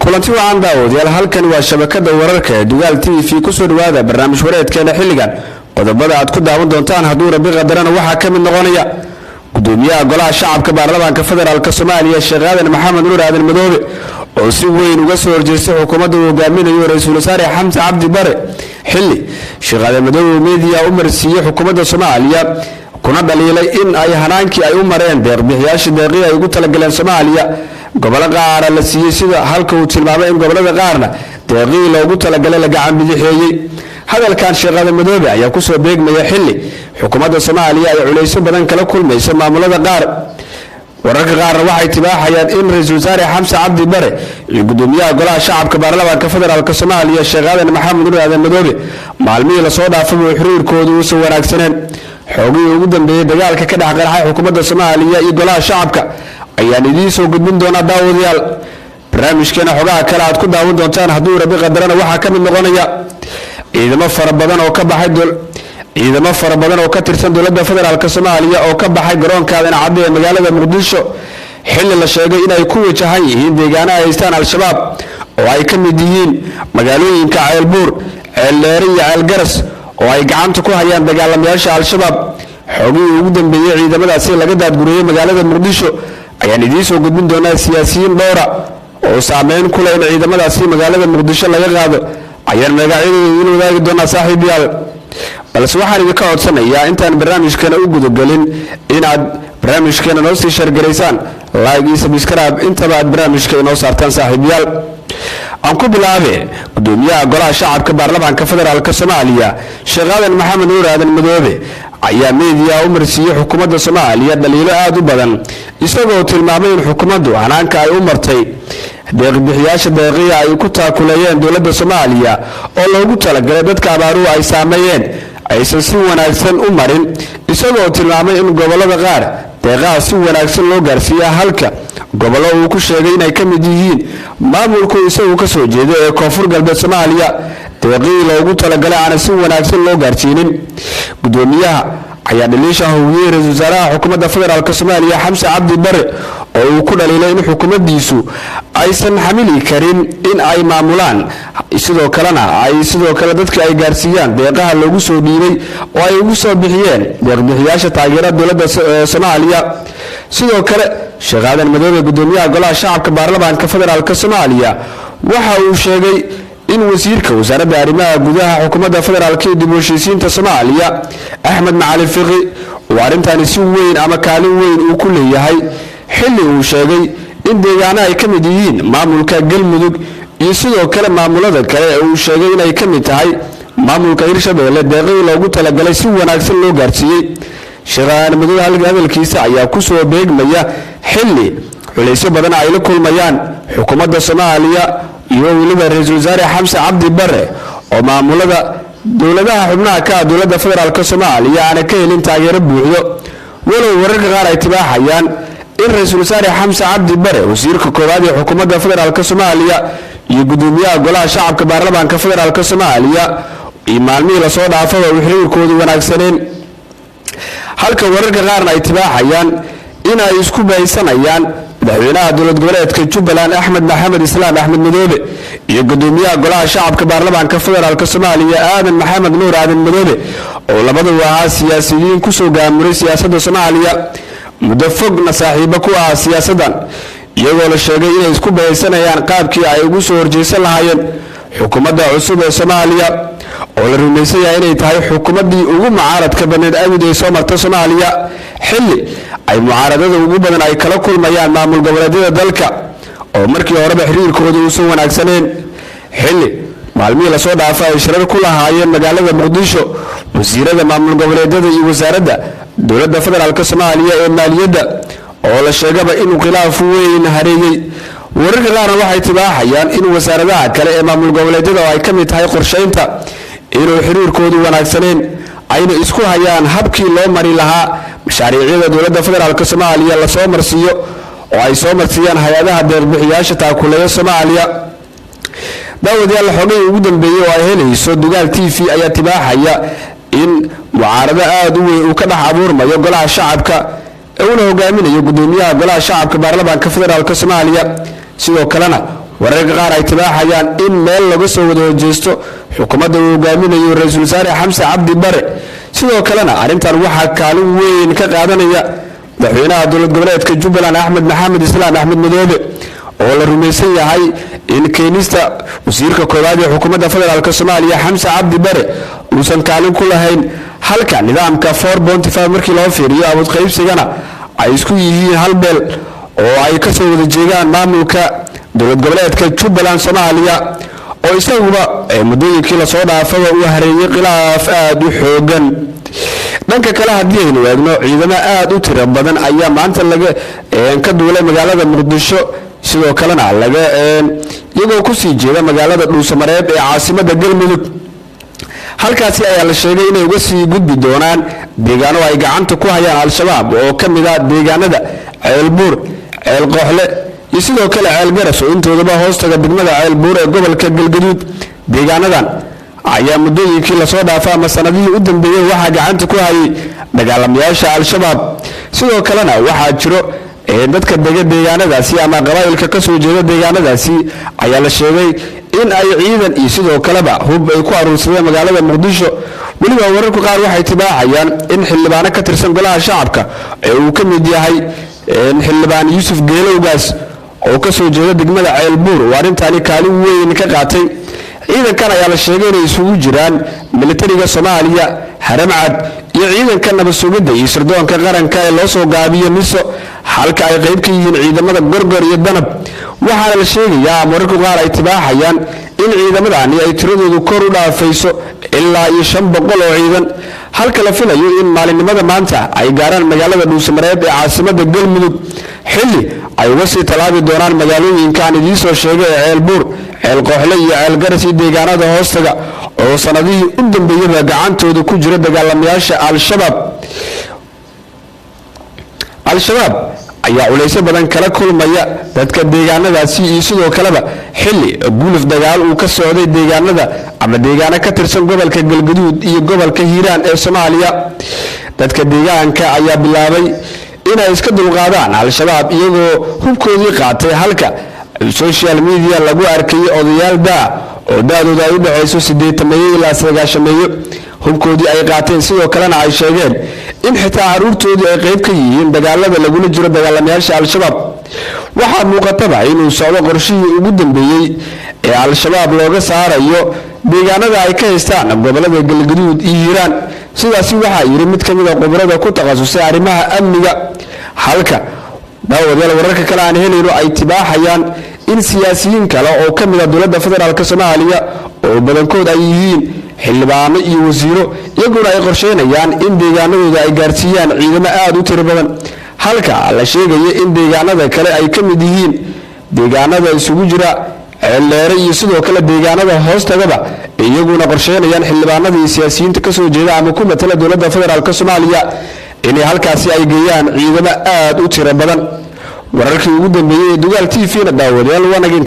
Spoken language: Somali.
kulanti wacan daawadayaal halkan waa shabakada wararka ee Dugaal TV ku soo dhawaada barnaamij wareedkeena xilligan qodobada aad ku daawan doontaan hadduu rabbi qadarana waxa ka mid noqonaya gudoomiyaha golaha shacabka baarlamaanka federaalka Soomaaliya Sheekh Aadan Maxamed Nuur Aadan Madoobe oo si weyn uga soo horjeestay xukuumadda uu hogaaminayo Ra'iisul Wasaare Xamse Cabdi Bare xilli Sheekh Aadan Madoobe meediya u marsiiyay xukuumadda Soomaaliya kuna dhaliilay in ay hanaankii ay u mareen deeq-bixiyaasha deeqii ay ugu talagaleen Soomaaliya gobol qaar la siiyay sida halka uu tilmaamay in gobolada qaarna deeqii loogu talagalay la gacan bidixeeyay hadalkan Sheekh Aadan Madoobe ayaa ku soo beegmaya xilli xukuumadda Soomaaliya ay culeysyo badan kala kulmayso maamulada qaar wararka qaarna waxay tibaaxayaan in Ra'iisul Wasaare Xamse Cabdi Bare iyo gudoomiyaha golaha shacabka baarlamaanka federaalka Soomaaliya Sheekh Aadan Maxamed Nuur Aadan Madoobe maalmihii la soo dhaafay uu xiriirkoodu u soo wanaagsaneen xoogii ugu dambeeyay dagaalka ka dhex qarxay xukuumadda Soomaaliya iyo golaha shacabka ayaan idiin soo gudbin doonaa daawadayaal barnaamijkeena xogaha kale aad ku daawan doontaan hadduu rabbi qadarana waxaa ka mid noqonaya ciidamo fara badan oo ka tirsan dowladda federaalka Soomaaliya oo ka baxay garoonka Aadan Cadde ee magaalada Muqdisho xilli la sheegay inay ku wajahan yihiin deegaanada ay haystaan al-shabaab oo ay ka mid yihiin magaalooyinka Ceelbuur, Ceeldheer iyo Ceelgaras oo ay gacanta ku hayaan dagaalamayaasha al-shabaab xoogii ugu dambeeyay ciidamadaasi laga daadguriyay magaalada Muqdisho ayaan idiin soo gudbin doonaa siyaasiyiin dhowra oo saameyn ku leh in ciidamadaasi magaalada Muqdisho laga qaado ayaan magacyadooda u wadaagi doonaa saaxiibayaal balse waxaan idinka codsanayaa intaan barnaamijkeena u gudagelin inaad barnaamijkeena noo sii shargaraysaan like iyo subscribe intaba aad barnaamijka inoo saartaan saaxiibayaal aan ku bilaabe gudoomiyaha golaha shacabka baarlamaanka federaalka Soomaaliya Sheekh Aadan Maxamed Nuur Aadan Madoobe ayaa meediya u marsiiyay xukuumadda Soomaaliya dhaliilo aad u badan isagoo tilmaamay in xukuumaddu hanaanka ay u martay deeq-bixiyaasha deeqii ay ku taakulayeen dowladda Soomaaliya oo loogu talagalay dadka abaaruhu ay saameeyeen aysan si wanaagsan u marin isagoo tilmaamay in gobolada qaar deeqaha si wanaagsan loo gaarsiiyo halka gobollo uu ku sheegay inay ka mid yihiin maamulku isagu ka soo jeeday ee Koonfur Galbeed Soomaaliya deeqii loogu talagalay aan si wanaagsan loo gaarsiinin gudoomiyaha ayaa dhaliisha howliyay Ra'iisul Wasaaraha xukuumadda federaalka Soomaaliya Xamse Cabdi Bare oo uu ku dhaliilay in xukuumaddiisu aysan xamili karin in ay maamulaan sidoo kale dadka ay gaarsiiyaan deeqaha loogu soo dhiibay oo ay ugu soo bixiyeen deeq-bixiyaasha taageerada dowladda Soomaaliya sidoo kale Sheekh Aadan Madoobe gudoomiyaha golaha shacabka baarlamaanka federaalka Soomaaliya waxa uu sheegay in wasiirka wasaaradda arrimaha gudaha xukuumadda federaalka ee dib u heshiisiinta Soomaaliya Axmed Macalin Fiqi oo arrintan si weyn ama kaalin weyn uu ku leeyahay xilli uu sheegay in deegaanada ay ka mid yihiin maamulka Galmudug iyo sidoo kale maamulada kale ee uu sheegay inay ka mid tahay maamulka Hirshabeelle deeqii loogu talagalay si wanaagsan loo gaarsiiyay Sheekh Aadan Madoobe hadalkiisa ayaa ku soo beegmaya xilli culeysyo badan ay la kulmayaan xukuumadda Soomaaliya iyo waliba Ra'iisul Wasaare Xamse Cabdi Bare oo maamulada dowladaha xubnaha ka dowladda federaalka Soomaaliya aan ka helin taageero buuxdo walow wararka qaar ay tibaaxayaan in Ra'iisul Wasaare Xamse Cabdi Bare wasiirka koowaad ee xukuumadda federaalka Soomaaliya iyo gudoomiyaha golaha shacabka baarlamaanka federaalka Soomaaliya iyo maalmihii la soo dhaafay oo xiriirkoodu wanaagsaneen halka wararka qaarna ay tibaaxayaan in ay isku baysanayaan madaxweynaha dowlad goboleedka Jubbaland Axmed Maxamed Islaam Axmed Madoobe iyo gudoomiyaha golaha shacabka baarlamaanka federaalka Soomaaliya Aadan Maxamed Nuur Aadan Madoobe oo labaduba ahaa siyaasiyiin ku soo gaamuray siyaasadda Soomaaliya muddo fogna saaxiibo ku ah siyaasaddan iyagoo la sheegay inay isku baysanayaan qaabkii ay ugu soo horjeesan lahaayeen xukuumadda cusub ee Soomaaliya oo la rumaysan yahay inay tahay xukuumaddii ugu mucaaradka baneed abid ee soo martay Soomaaliya xilli ay mucaaradada ugu badan ay kala kulmayaan maamul goboleedyada dalka oo markii horeba xiriirkoodu u soo wanaagsaneen xilli maalmihii la soo dhaafay ay shirar ku lahaayeen magaalada Muqdisho wasiirada maamul goboleedyada iyo wasaaradda dowladda federaalka Soomaaliya ee maaliyadda oo la sheegaba inuu khilaaf weyn hareeyay wararka qaarna waxay tibaaxayaan in wasaaradaha kale ee maamul goboleedyada oo ay ka mid tahay qorsheynta inuu xiriirkoodu wanaagsaneen ayna isku hayaan habkii loo mari lahaa mashaariicda dowladda federaalka Soomaaliya la soo marsiyo oo ay soo marsiyaan hay'adaha deeq-bixiyaasha taakuleeya Soomaaliya daawadayaal xoogay ugu dambeeyay oo ay helayso Dugaal TV ayaa tibaaxaya in mucaarado aad u weyn uu ka dhex abuurmayo golaha shacabka ee uu hogaaminayo gudoomiyaha golaha shacabka baarlamaanka federaalka Soomaaliya sidoo kalena wararka qaar ay tibaaxayaan in meel laga soo wada hojeysto xukuumadda uu hogaaminayo ra-iisul wasaare xamse cabdi bare sidoo kalena arrintan waxaa kaalin weyn ka qaadanaya madaxweynaha dowlad goboleedka jubbaland axmed maxamed islaam axmed madoobe oo la rumaysan yahay in keenista wasiirka koowaad ee xukuumadda federaalk soomaaliya xamse cabdi bare uusan kaalin ku lahayn halka nidaamka 4.5 markii loo fiiriyo awood qaybsigana ay isku yihiin hal beel oo ay ka soo wada jeedaan maamulka dowlad goboleedka jubbaland soomaaliya oo isaguba muddooyinkii la soo dhaafaba uu hareeyay khilaaf aad u xoogan dhanka kale haddii aynu eegno ciidamo aad u tiro badan ayaa maanta ka duulay magaalada muqdisho sidoo kalena iyagoo kusii jeeda magaalada dhuusamareeb ee caasimadda galmudug halkaasi ayaa la sheegay inay uga sii gudbi doonaan deegaano ay gacanta ku hayaan al-shabaab oo ka mid ah deegaanada ceelbuur ceel qooxle iyo sidoo kale ceel garas oo intoodaba hoostaga degmada ceelbuur ee gobolka galgaduud deegaanadan ayaa muddooyinkii lasoo dhaafay ama sanadihii u dambeeyey waxaa gacanta ku hayay dagaalamayaasha al-shabaab sidoo kalena waxaa jiro dadka dega deegaanadaasi ama qabaa'ilka ka soo jeeda deegaanadaasi ayaa la sheegay in ay ciidan iyo sidoo kaleba hub ay ku aruursadeen magaalada muqdisho weliba wararku qaar waxay tibaaxayaan in xildhibaano ka tirsan golaha shacabka ee uu ka mid yahay xildhibaan yuusuf geelowgaas oo ka soo jeeda degmada ceelbuur oo arrintaani kaalin weyn ka qaatay ciidankan ayaa la sheegay inay isugu jiraan militariga soomaaliya haramcad iyo ciidanka nabad sugidda iyo sirdoonka qaranka ee loo soo gaabiyo miso halka ay qayb ka yihiin ciidamada gorgor iyo danab waxaana la sheegayaa ama wararku qaar ay tibaaxayaan in ciidamadani ay tiradoodu kor u dhaafayso ilaa iyo 500 oo ciidan halka la filayo in maalinimada maanta ay gaaraan magaalada dhuusamareeb ee caasimadda galmudug xilli ay uga sii talaabi doonaan magaalooyinkan idiin soo sheegay ee ceelbuur ceel qooxle iyo ceel garas iyo deegaanada hoostaga oo sanadihii u dambeeyaba gacantooda ku jira dagaalamayaasha al-shabaab ayaa culaysyo badan kala kulmaya dadka deegaanadaasi iyo sidoo kaleba xilli guluf dagaal uu ka socday deegaanada ama deegaano ka tirsan gobolka galgaduud iyo gobolka hiiraan ee soomaaliya dadka deegaanka ayaa bilaabay inay iska dulqaadaan al-shabaab iyagoo hubkoodii qaatay halka social media lagu arkayay odayaal oo daadooda ay u dhaxayso 80 ilaa 90 hubkoodii ay qaateen sidoo kalena ay sheegeen in xitaa caruurtoodii ay qayb ka yihiin dagaalada lagula jiro dagaalamayaasha al-shabaab waxaa muuqataba inuu socdo qorshihii ugu dambeeyey ee al-shabaab looga saarayo deegaanada ay ka haystaan gobolada galgaduud iyo hiiraan sidaasi waxaa yiri mid ka mid ah khubarada ku takhasusay arrimaha amniga halka daawadayaal wararka kale aan helayno ay tibaaxayaan in siyaasiyiin kale oo ka mid ah dowladda federaalk soomaaliya oo badankood ay yihiin xildhibaano iyo wasiiro iyaguna ay qorsheynayaan in deegaanadooda ay gaarsiiyaan ciidamo aad u tiro badan halka la sheegaya in deegaanada kale ay ka mid yihiin deegaanada isugu jira ceeldheere iyo sidoo kale deegaanada hoostagaba iyaguna qorsheynayaan xildhibaanada iyo siyaasiyiinta ka soo jeeda ama ku matala dowladda federaalk soomaaliya inay halkaasi ay geeyaan ciidamo aad u tiro badan wararkii ugu dambeeyay ee dugaal TV na daawadayaal wanagin